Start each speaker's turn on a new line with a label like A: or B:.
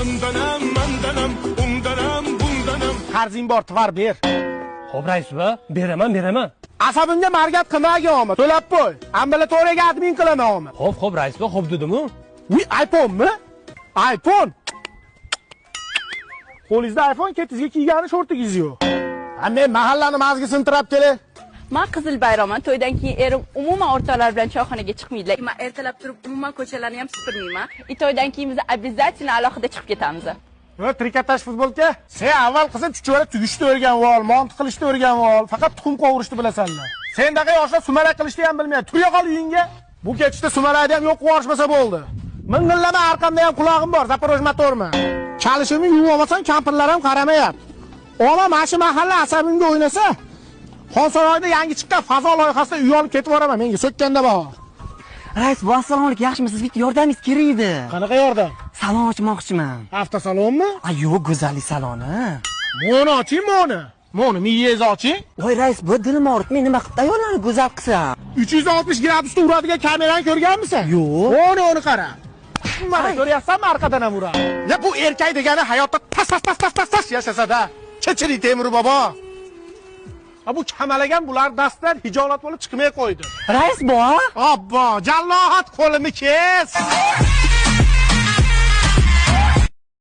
A: Mandanam, mandanam, undanam, bundanam.
B: Qarzing bor, tvar ber.
C: Xo'p, rais va, beraman.
B: Asabimga margat qilmagin, to'lab qo'y. Ambulatoriyaga admin qilaman.
C: Xo'p, rais va, xo'p dedim-ku.
B: Uy, iPhone-mi? iPhone. Qo'lingizda iPhone, ketizga kiygani shortingiz yo'q. Men mahallani mazgi sintirab kelay.
D: Men Qizil bayramman. To'ydan keyin erim umuman o'rtoqlar bilan choyxonaga chiqmaydilar. Men ertalab turib umuman ko'chalarni ham supurmayman. To'ydan keyin biz обязательно alohida chiqib ketamiz.
B: Va trikotaj futbolka. Sen avval qizim chuchvara tugishni o'rganib ol, mont qilishni o'rganib ol. Faqat tuxum qovurishni bilasanlar. Sendaqa yoshlar sumalak qilishni ham bilmaydi. Turga qol uyingga. Bu ketishda sumalakni ham yo'q qilib bo'ldi. Ming'illama arqamda ham qulog'im bor, Zaporoj motormi? Chalishimni yuvib olmasam, kampirlar ham qaramayapti. Ona mana shu mahalla asabimga o'ynasa, Xonsaroyda yangi chiqqan fazo loyihasida uy olib ketib boraman, menga so'kkanda bor.
E: Rais, bu assalomu alaykum, yaxshimisiz? Bitta yordamingiz kerak edi.
B: Qanaqa yordam?
E: Salon ochmoqchiman.
B: Avtosalonmi?
E: Yo'q, go'zallik saloni.
B: Moni oching, moni miyangizni oching.
E: Voy rais, bu dilim og'rib, men nima qilib ayollarni go'zal qilsam?
B: 360 gradusda uradigan kamerani ko'rganmisan?
E: Yo'q.
B: Moni qara. Mana ko'ryapsanmi, arqadan ham uradi. Ya bu erkak degani hayotda tas yashasa-da. Kechiring Temur bobo. Bu kamalagan bular dastdan hijolat bo'lib chiqmay qo'ydi.
E: Rais bu?
B: Obbo, jallohat qo'limi kes.